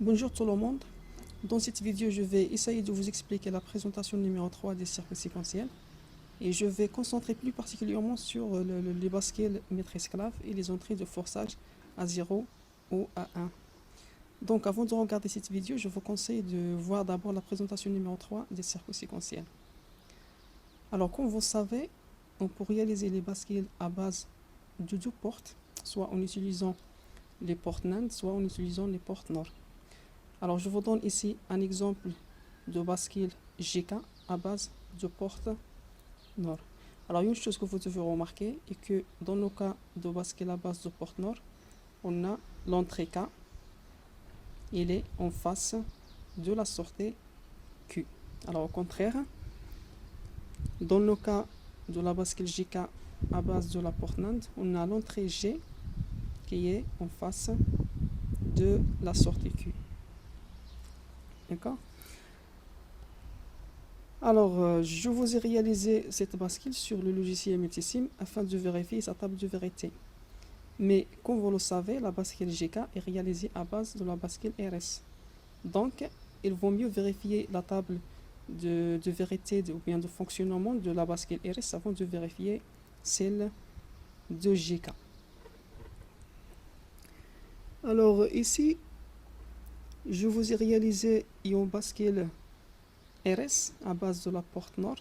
Bonjour tout le monde. Dans cette vidéo, je vais essayer de vous expliquer la présentation numéro 3 des circuits séquentiels et je vais concentrer plus particulièrement sur les bascules maître-esclave et les entrées de forçage à 0 ou à 1. Donc avant de regarder cette vidéo, je vous conseille de voir d'abord la présentation numéro 3 des circuits séquentiels. Alors comme vous savez, on peut réaliser les bascules à base de deux portes, soit en utilisant les portes NAND, soit en utilisant les portes NOR. Alors je vous donne ici un exemple de bascule GK à base de porte NOR. Alors une chose que vous devez remarquer est que dans le cas de bascule à base de porte NOR, on a l'entrée K, il est en face de la sortie Q. Alors au contraire, dans le cas de la bascule GK à base de la porte NAND, on a l'entrée G qui est en face de la sortie Q. D'accord? Alors, je vous ai réalisé cette bascule sur le logiciel Multisim afin de vérifier sa table de vérité. Mais comme vous le savez, la bascule GK est réalisée à base de la bascule RS. Donc, il vaut mieux vérifier la table de vérité ou bien de fonctionnement de la bascule RS avant de vérifier celle de GK. Alors ici, je vous ai réalisé une bascule RS à base de la porte NOR.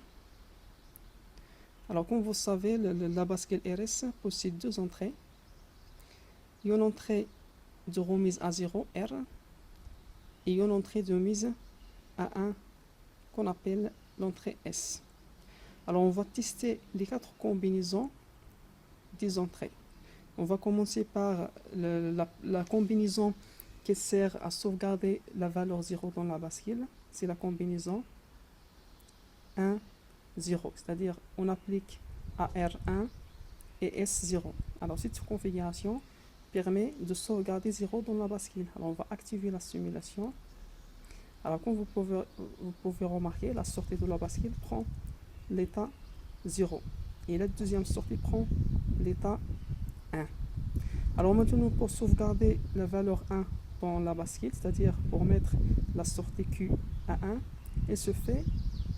Alors comme vous savez, la bascule RS possède deux entrées. Une entrée de remise à 0, R, et une entrée de mise à 1 qu'on appelle l'entrée S. Alors on va tester les quatre combinaisons des entrées. On va commencer par la combinaison qui sert à sauvegarder la valeur 0 dans la bascule. C'est la combinaison 1, 0, c'est-à-dire on applique AR1 et S0. Alors cette configuration permet de sauvegarder 0 dans la bascule. Alors on va activer la simulation. Alors comme vous pouvez remarquer, la sortie de la bascule prend l'état 0 et la deuxième sortie prend l'état 1. Alors maintenant, pour sauvegarder la valeur 1 dans la bascule, c'est-à-dire pour mettre la sortie Q à 1, il se fait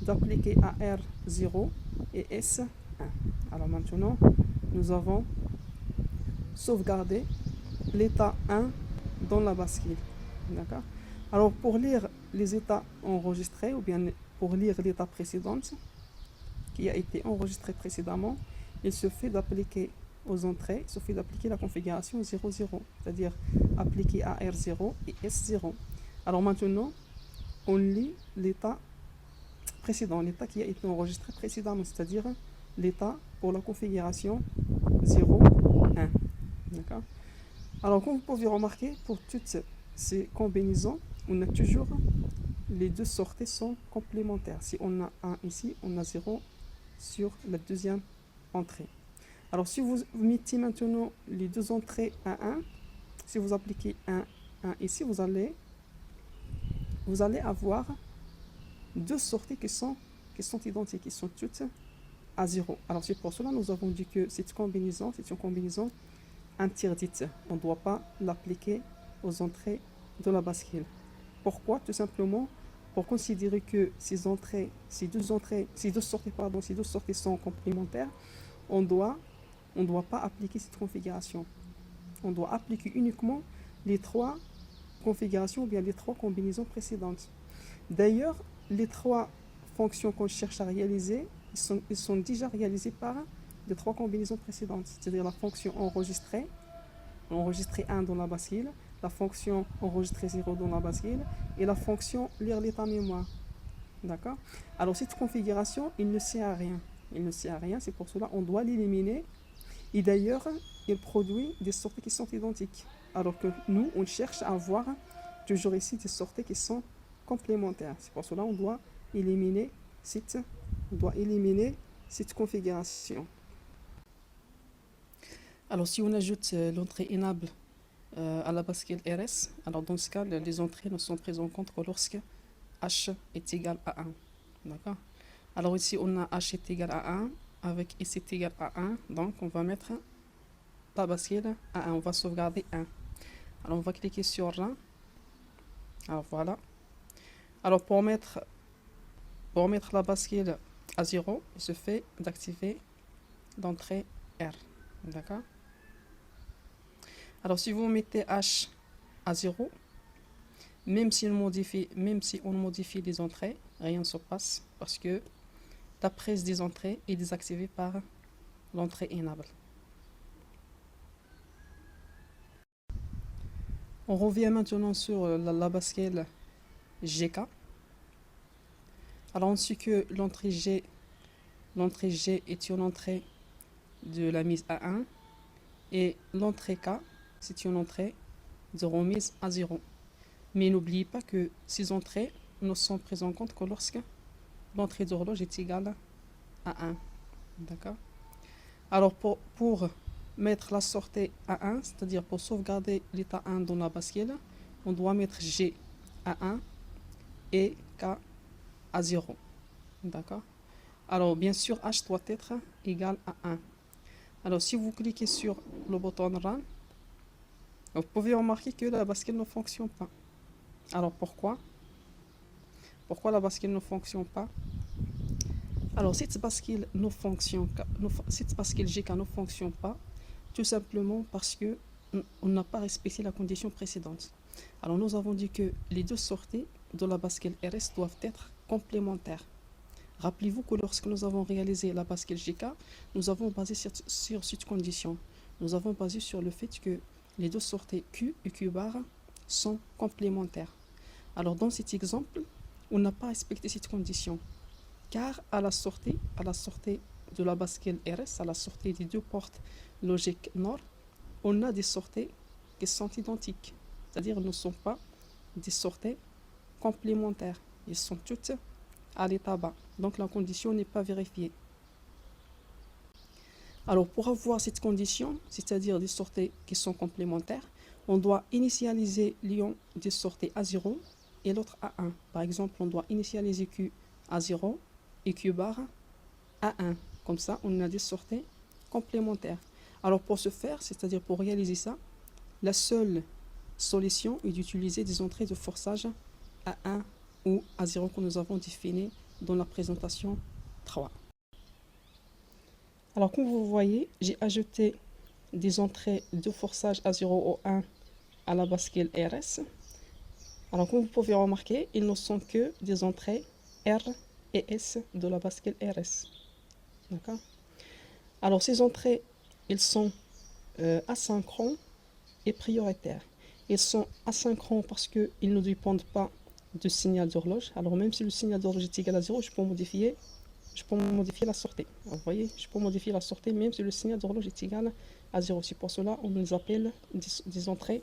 d'appliquer AR0 et S1. Alors maintenant, nous avons sauvegardé l'état 1 dans la bascule. D'accord? Alors pour lire les états enregistrés, ou bien pour lire l'état précédent qui a été enregistré précédemment, il se fait d'appliquer aux entrées, il suffit d'appliquer la configuration 00, c'est-à-dire appliquer AR0 et S0. Alors maintenant, on lit l'état précédent, l'état qui a été enregistré précédemment, c'est-à-dire l'état pour la configuration 0, 1. D'accord? Alors, comme vous pouvez remarquer, pour toutes ces combinaisons, on a toujours les deux sorties sont complémentaires. Si on a 1 ici, on a 0 sur la deuxième entrée. Alors, si vous mettez maintenant les deux entrées à 1, si vous appliquez 1 ici, vous allez avoir deux sorties qui sont identiques, qui sont toutes à 0. Alors, c'est pour cela que nous avons dit que cette combinaison, c'est une combinaison interdite. On ne doit pas l'appliquer aux entrées de la bascule. Pourquoi? Tout simplement pour considérer que ces deux sorties sont complémentaires, on ne doit pas appliquer cette configuration. On doit appliquer uniquement les trois configurations ou bien les trois combinaisons précédentes. D'ailleurs, les trois fonctions qu'on cherche à réaliser, ils sont déjà réalisés par les trois combinaisons précédentes, c'est-à-dire la fonction enregistrer 1 dans la bascule, la fonction enregistrer 0 dans la bascule et la fonction lire l'état mémoire. D'accord? Alors cette configuration, il ne sert à rien. C'est pour cela qu'on doit l'éliminer. Et d'ailleurs, il produit des sorties qui sont identiques. Alors que nous, on cherche à avoir toujours ici des sorties qui sont complémentaires. C'est pour cela qu'on doit éliminer cette configuration. Alors si on ajoute l'entrée enable à la bascule RS, alors dans ce cas, les entrées ne sont prises en compte que lorsque H est égal à 1. D'accord? Alors ici, on a H est égal à 1 avec S est égal à 1. Donc, on va mettre la bascule à 1. On va sauvegarder 1. Alors, on va cliquer sur 1. Alors voilà. Alors pour mettre la bascule à 0, il se fait d'activer l'entrée R. D'accord? Alors si vous mettez H à 0, même si on modifie les entrées, rien ne se passe parce que la prise des entrées est désactivée par l'entrée enable. On revient maintenant sur la bascule GK. Alors on sait que l'entrée G est une entrée de la mise à 1 et l'entrée K c'est une entrée de remise à 0. Mais n'oubliez pas que ces entrées ne sont prises en compte que lorsque l'entrée d'horloge est égale à 1. D'accord? Alors pour mettre la sortie à 1, c'est-à-dire pour sauvegarder l'état 1 dans la bascule, on doit mettre G à 1 et K à 0. D'accord? Alors bien sûr H doit être égal à 1. Alors si vous cliquez sur le bouton Run, vous pouvez remarquer que la bascule ne fonctionne pas. Alors pourquoi? Pourquoi la bascule ne fonctionne pas? Alors cette bascule GK ne fonctionne pas, tout simplement parce que on n'a pas respecté la condition précédente. Alors nous avons dit que les deux sorties de la bascule RS doivent être complémentaires. Rappelez-vous que lorsque nous avons réalisé la bascule GK, nous avons basé sur cette condition. Nous avons basé sur le fait que les deux sorties Q et Q bar sont complémentaires. Alors dans cet exemple, on n'a pas respecté cette condition, car à la sortie de la bascule RS, à la sortie des deux portes logiques NOR, on a des sorties qui sont identiques, c'est-à-dire ne sont pas des sorties complémentaires, ils sont toutes à l'état bas, donc la condition n'est pas vérifiée. Alors pour avoir cette condition, c'est-à-dire des sorties qui sont complémentaires, on doit initialiser l'ion des sorties à 0 et l'autre à 1. Par exemple, on doit initialiser Q à 0 et Q bar à 1. Comme ça, on a des sorties complémentaires. Alors pour ce faire, c'est-à-dire pour réaliser ça, la seule solution est d'utiliser des entrées de forçage à 1 ou à 0 que nous avons définies dans la présentation 3. Alors comme vous voyez, j'ai ajouté des entrées de forçage à 0 ou 1 à la bascule RS. Alors comme vous pouvez remarquer, ils ne sont que des entrées R et S de la bascule RS. D'accord? Alors ces entrées, ils sont asynchrones et prioritaires. Ils sont asynchrones parce qu'ils ne dépendent pas du signal d'horloge. Alors même si le signal d'horloge est égal à 0, je peux modifier la sortie. Vous voyez, je peux modifier la sortie même si le signal d'horloge est égal à 0. C'est pour cela qu'on les appelle des entrées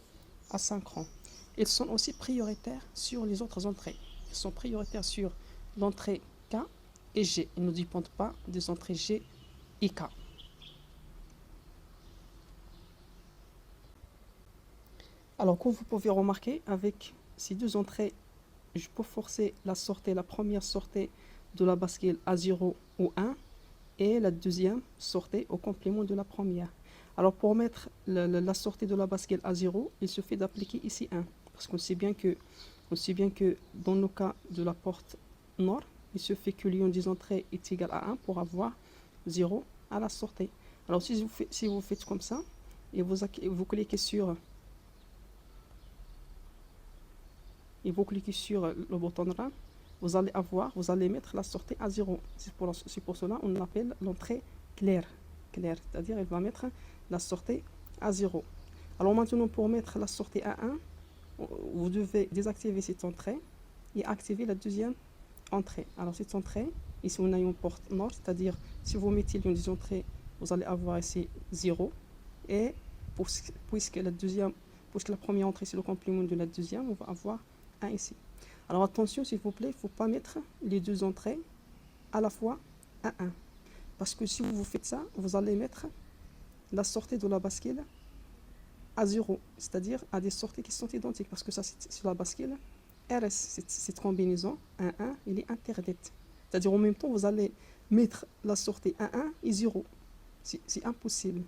asynchrones. Ils sont aussi prioritaires sur les autres entrées. Ils sont prioritaires sur l'entrée K et G. Ils ne dépendent pas des entrées G et K. Alors, comme vous pouvez remarquer, avec ces deux entrées, je peux forcer la première sortie de la bascule à 0 ou 1 et la deuxième sortie au complément de la première. Alors, pour mettre la sortie de la bascule à 0, il suffit d'appliquer ici 1. Parce qu'on sait bien que dans le cas de la porte nord, il suffit que l'ion des entrées est égal à 1 pour avoir 0 à la sortie. Alors, si vous faites comme ça, et vous cliquez sur le bouton Run, vous allez mettre la sortie à 0. C'est pour cela qu'on appelle l'entrée claire. C'est-à-dire elle va mettre la sortie à 0. Alors maintenant, pour mettre la sortie à 1, vous devez désactiver cette entrée et activer la deuxième entrée. Alors cette entrée, ici on a une porte nord, c'est-à-dire si vous mettez l'une des entrées, vous allez avoir ici 0. Et puisque la première entrée c'est le complément de la deuxième, on va avoir 1 ici. Alors attention s'il vous plaît, il ne faut pas mettre les deux entrées à la fois à 1. Parce que si vous faites ça, vous allez mettre la sortie de la bascule à 0, c'est-à-dire à des sorties qui sont identiques, parce que ça c'est la bascule RS, cette combinaison 1-1, elle est interdite. C'est-à-dire en même temps, vous allez mettre la sortie 1-1 et 0. C'est impossible.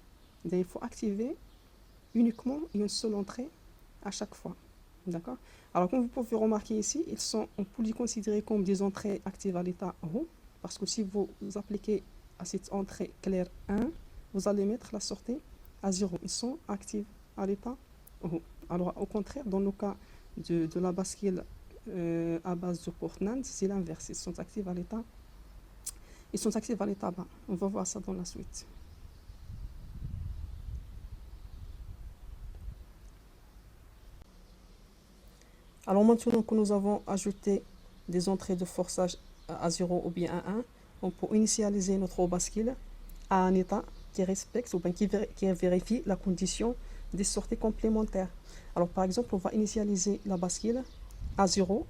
Donc, il faut activer uniquement une seule entrée à chaque fois. D'accord? Alors, comme vous pouvez remarquer ici, on peut les considérer comme des entrées actives à l'état haut, parce que si vous appliquez à cette entrée claire 1, vous allez mettre la sortie à 0. Ils sont actifs à l'état haut. Alors, au contraire, dans le cas de la bascule à base de port NAND, c'est l'inverse. Ils sont actifs à l'état bas. On va voir ça dans la suite. Alors maintenant que nous avons ajouté des entrées de forçage à 0 ou bien à 1, on peut initialiser notre bascule à un état qui respecte ou bien qui vérifie la condition des sorties complémentaires. Alors par exemple, on va initialiser la bascule à 0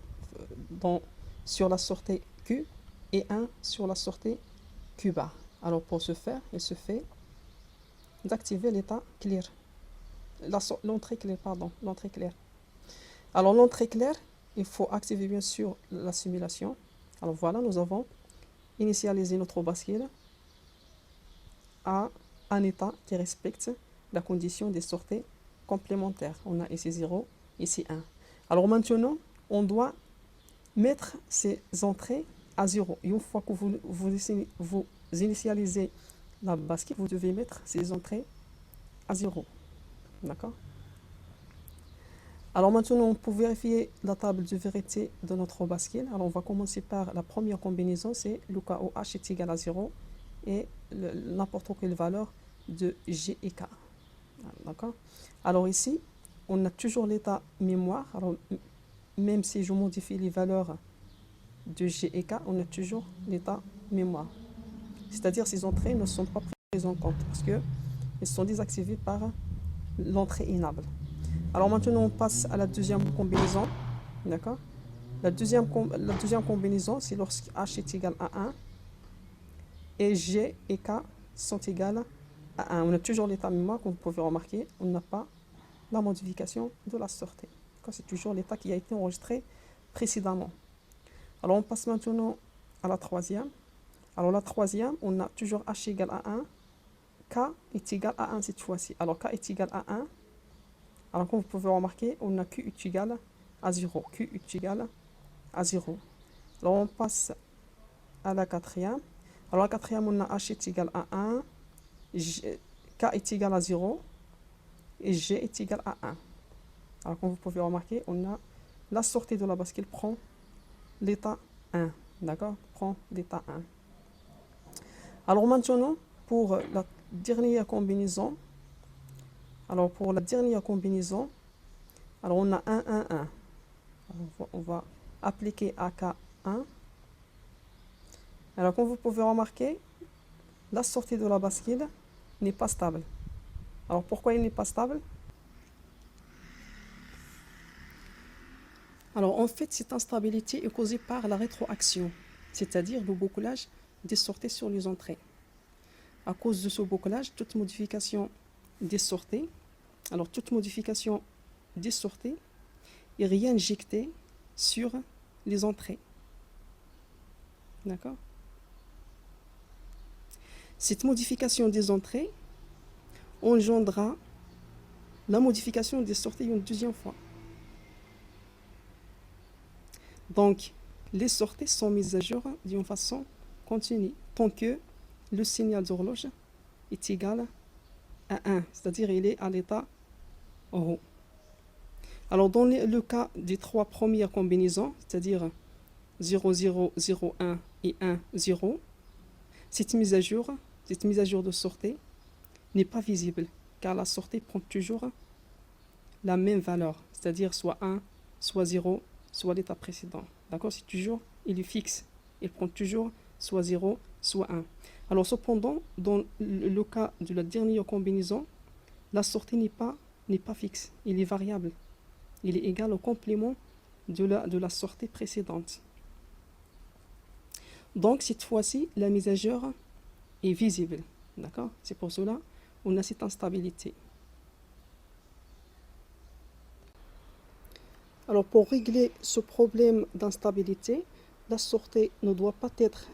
sur la sortie Q et 1 sur la sortie Q bar. Alors pour ce faire, il se fait d'activer l'état clear. L'entrée claire. Alors l'entrée claire, il faut activer bien sûr la simulation. Alors voilà, nous avons initialisé notre bascule à un état qui respecte la condition des sorties complémentaires. On a ici 0, ici 1. Alors maintenant, on doit mettre ces entrées à 0. Et une fois que vous initialisez la bascule, vous devez mettre ces entrées à 0. D'accord? Alors maintenant, on peut vérifier la table de vérité de notre bascule. Alors on va commencer par la première combinaison, c'est le cas où h est égal à 0 et n'importe quelle valeur de g et k. D'accord? Alors ici, on a toujours l'état mémoire. Alors même si je modifie les valeurs de g et k, on a toujours l'état mémoire. C'est-à-dire ces entrées ne sont pas prises en compte parce qu'elles sont désactivées par l'entrée enable. Alors maintenant, on passe à la deuxième combinaison. D'accord? La deuxième combinaison, c'est lorsque h est égal à 1 et g et k sont égales à 1. On a toujours l'état mémoire, comme vous pouvez remarquer. On n'a pas la modification de la sortie. C'est toujours l'état qui a été enregistré précédemment. Alors on passe maintenant à la troisième. Alors la troisième, on a toujours h égale à 1. K est égal à 1 cette fois-ci. Alors k est égal à 1. Alors comme vous pouvez remarquer, on a Q est égal à 0. Q est égal à 0. Alors on passe à la quatrième. Alors la quatrième, on a H est égal à 1. K est égal à 0. Et G est égal à 1. Alors comme vous pouvez remarquer, on a la sortie de la bascule prend l'état 1. D'accord? Prend l'état 1. Alors maintenant, pour la dernière combinaison, alors on a 1, 1, 1. On va appliquer AK1. Alors, comme vous pouvez remarquer, la sortie de la bascule n'est pas stable. Alors, pourquoi il n'est pas stable? Alors, en fait, cette instabilité est causée par la rétroaction, c'est-à-dire le bouclage des sorties sur les entrées. À cause de ce bouclage, toute modification des sorties est réinjectée sur les entrées. D'accord? Cette modification des entrées engendra la modification des sorties une deuxième fois. Donc, les sorties sont mises à jour d'une façon continue, tant que le signal d'horloge est égal à 1, c'est-à-dire il est à l'état haut. Alors, dans le cas des trois premières combinaisons, c'est-à-dire 0, 0, 0, 1 et 1, 0, cette mise à jour de sortie n'est pas visible, car la sortie prend toujours la même valeur, c'est-à-dire soit 1, soit 0, soit l'état précédent. D'accord? C'est toujours, il est fixe. Il prend toujours soit 0, soit 1. Alors cependant, dans le cas de la dernière combinaison, la sortie n'est pas fixe, il est variable. Il est égal au complément de la sortie précédente. Donc cette fois-ci, la mise à jour est visible. D'accord? C'est pour cela qu'on a cette instabilité. Alors pour régler ce problème d'instabilité, la sortie ne doit pas être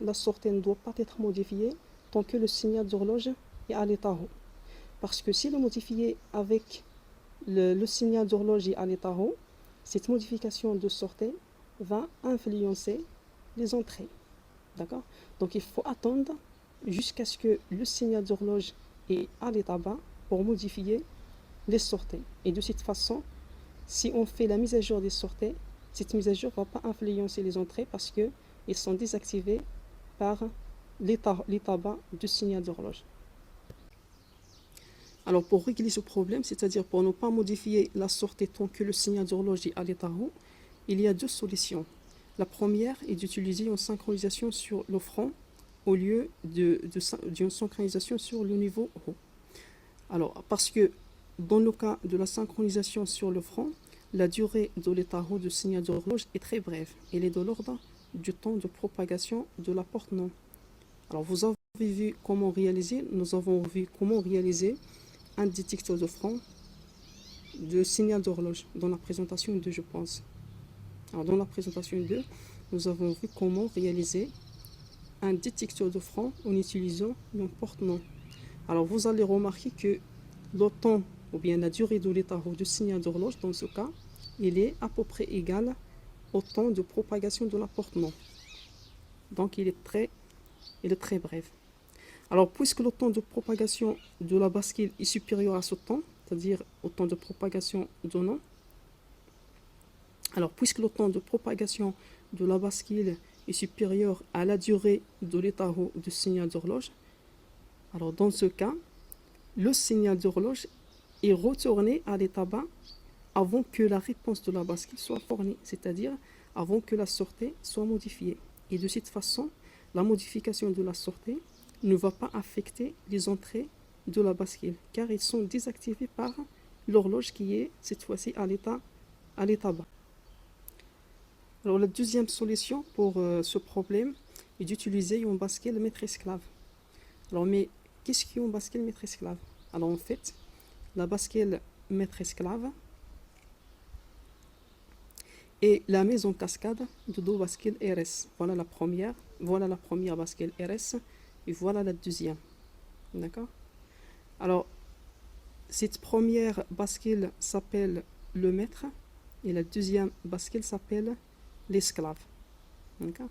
modifiée tant que le signal d'horloge est à l'état haut. Parce que si le modifié avec le signal d'horloge est à l'état haut, cette modification de sortie va influencer les entrées. D'accord? Donc il faut attendre jusqu'à ce que le signal d'horloge est à l'état bas pour modifier les sorties. Et de cette façon, si on fait la mise à jour des sorties, cette mise à jour ne va pas influencer les entrées parce qu'elles sont désactivées par l'état bas du signal d'horloge. Alors pour régler ce problème, c'est-à-dire pour ne pas modifier la sortie tant que le signal d'horloge est à l'état haut, il y a deux solutions. La première est d'utiliser une synchronisation sur le front au lieu d'une synchronisation sur le niveau haut. Alors parce que dans le cas de la synchronisation sur le front, la durée de l'état haut du signal d'horloge est très brève. Elle est de l'ordre du temps de propagation de la porte non. Alors vous avez vu comment réaliser, nous avons vu comment réaliser un détecteur de front de signal d'horloge dans la présentation 2, je pense. Alors dans la présentation 2, nous avons vu comment réaliser un détecteur de front en utilisant une porte non. Alors vous allez remarquer que le temps ou bien la durée de l'état haut du signal d'horloge dans ce cas, il est à peu près égal au temps de propagation de la porte non. Donc il est très bref. Alors, puisque le temps de propagation de la bascule est supérieur à ce temps, c'est-à-dire au temps de propagation de non, alors puisque le temps de propagation de la bascule est supérieur à la durée de l'état haut du signal d'horloge, alors dans ce cas, le signal d'horloge est retourné à l'état bas avant que la réponse de la bascule soit fournie, c'est-à-dire avant que la sortie soit modifiée. Et de cette façon, la modification de la sortie ne va pas affecter les entrées de la bascule, car ils sont désactivés par l'horloge qui est cette fois-ci à l'état bas. Alors la deuxième solution pour ce problème est d'utiliser une bascule maître-esclave. Alors mais qu'est-ce qu'une bascule maître-esclave? Alors en fait, la bascule maître-esclave est la mise en cascade de deux bascules RS. Voilà la première bascule RS. Et voilà la deuxième. D'accord? Alors, cette première bascule s'appelle le maître et la deuxième bascule s'appelle l'esclave. D'accord?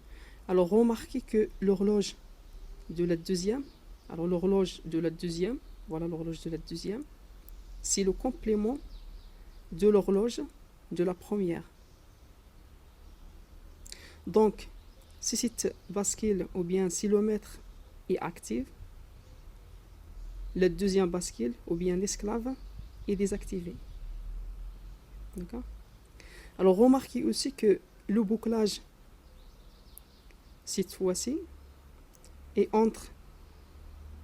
Alors, remarquez que l'horloge de la deuxième, voilà l'horloge de la deuxième, c'est le complément de l'horloge de la première. Donc, si cette bascule ou bien si le maître est active, la deuxième bascule ou bien l'esclave est désactivée. D'accord? Alors remarquez aussi que le bouclage cette fois-ci est entre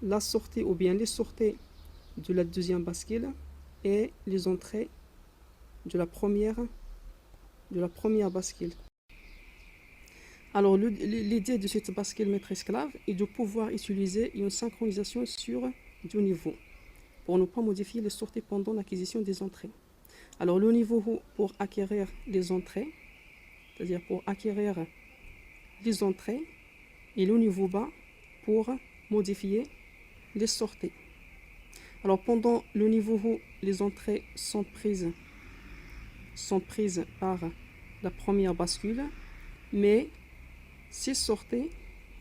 la sortie ou bien les sorties de la deuxième bascule et les entrées de la première bascule. Alors l'idée de cette bascule maître-esclave est de pouvoir utiliser une synchronisation sur deux niveaux pour ne pas modifier les sorties pendant l'acquisition des entrées. Alors le niveau haut pour acquérir les entrées, c'est-à-dire pour acquérir les entrées, et le niveau bas pour modifier les sorties. Alors pendant le niveau haut, les entrées sont prises par la première bascule, mais ces sorties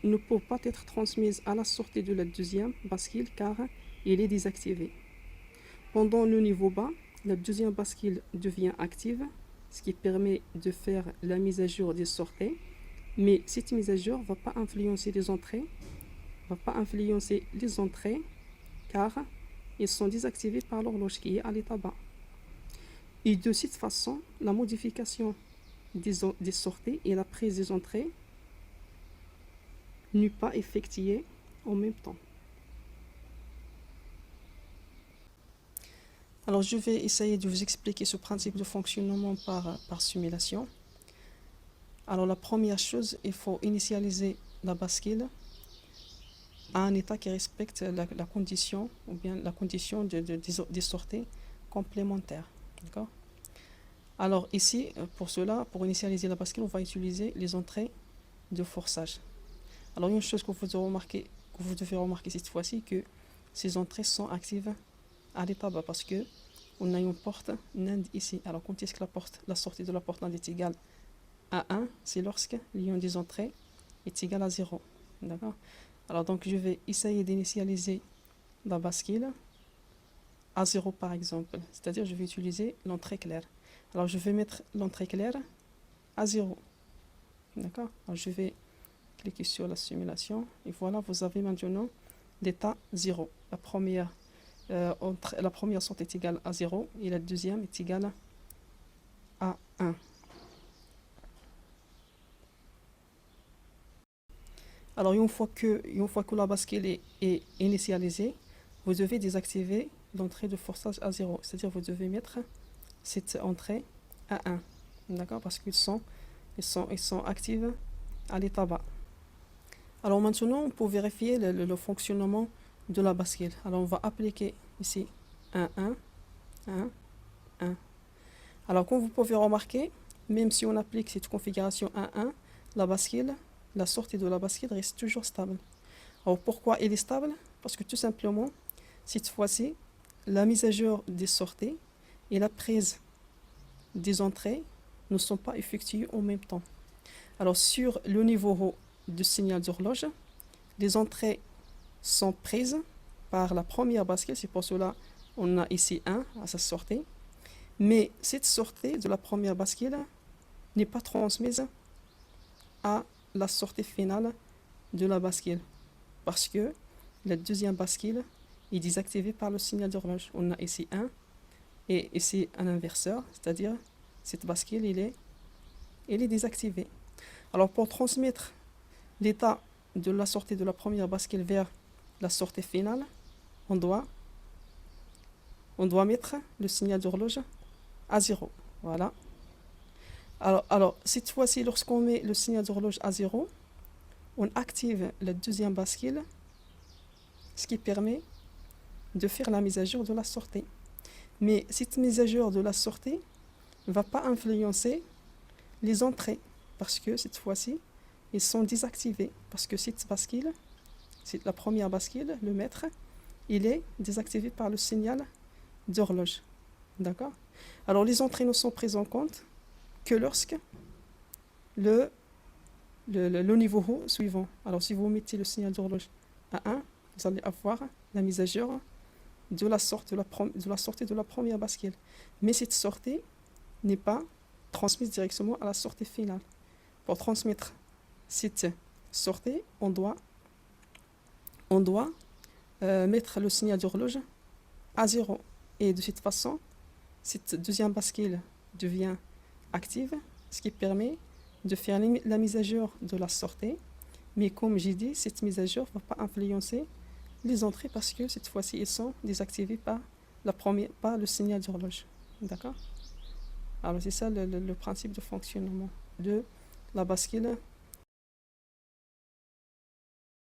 ne peuvent pas être transmises à la sortie de la deuxième bascule car elle est désactivée. Pendant le niveau bas, la deuxième bascule devient active, ce qui permet de faire la mise à jour des sorties, mais cette mise à jour ne va pas influencer les entrées, car elles sont désactivées par l'horloge qui est à l'état bas. Et de cette façon, la modification des sorties et la prise des entrées n'est pas effectuée en même temps. Alors je vais essayer de vous expliquer ce principe de fonctionnement par simulation. Alors la première chose, il faut initialiser la bascule à un état qui respecte la condition ou bien la condition des sorties complémentaires. D'accord? Alors ici, pour cela, pour initialiser la bascule, on va utiliser les entrées de forçage. Alors une chose que vous devez remarquer cette fois-ci, que ces entrées sont actives à l'état bas parce que on a une porte NAND ici. Alors quand est-ce que la sortie de la porte NAND est égale à 1? C'est lorsque l'ion des entrées est égal à 0. D'accord? Alors donc je vais essayer d'initialiser la bascule à 0 par exemple. C'est-à-dire je vais utiliser l'entrée claire. Alors je vais mettre l'entrée claire à 0. D'accord? Alors je vais cliquer sur la simulation et voilà, vous avez maintenant l'état 0. La première sortie est égale à 0 et la deuxième est égale à 1. Alors une fois que la bascule est initialisée, vous devez désactiver l'entrée de forçage à 0. C'est-à-dire vous devez mettre cette entrée à 1. D'accord? Parce qu'ils sont actifs à l'état bas. Alors maintenant, pour vérifier le fonctionnement de la bascule, alors on va appliquer ici 1, 1, 1, 1. Alors comme vous pouvez remarquer, même si on applique cette configuration 1, 1, la sortie de la bascule reste toujours stable. Alors pourquoi elle est stable? Parce que tout simplement, cette fois-ci, la mise à jour des sorties et la prise des entrées ne sont pas effectuées en même temps. Alors sur le niveau du signal d'horloge, les entrées sont prises par la première bascule, c'est pour cela on a ici 1 à sa sortie. Mais cette sortie de la première bascule n'est pas transmise à la sortie finale de la bascule parce que la deuxième bascule est désactivée par le signal d'horloge. On a ici 1 et ici un inverseur, c'est-à-dire cette bascule elle est désactivée. Alors pour transmettre l'état de la sortie de la première bascule vers la sortie finale, on doit mettre le signal d'horloge à 0. Voilà. Alors cette fois-ci, lorsqu'on met le signal d'horloge à 0, on active la deuxième bascule, ce qui permet de faire la mise à jour de la sortie. Mais cette mise à jour de la sortie ne va pas influencer les entrées, parce que cette fois-ci, ils sont désactivés, parce que cette bascule, c'est la première bascule, le mètre, il est désactivé par le signal d'horloge. D'accord? Alors les entrées ne sont prises en compte que lorsque le niveau suivant. Alors si vous mettez le signal d'horloge à 1, vous allez avoir la mise à jour de la sortie de la première bascule. Mais cette sortie n'est pas transmise directement à la sortie finale. Pour transmettre cette sortie, on doit mettre le signal d'horloge à 0. Et de cette façon, cette deuxième bascule devient active, ce qui permet de faire la mise à jour de la sortie. Mais comme j'ai dit, cette mise à jour ne va pas influencer les entrées parce que cette fois-ci, elles sont désactivées par le signal d'horloge. D'accord? Alors c'est ça le principe de fonctionnement de la bascule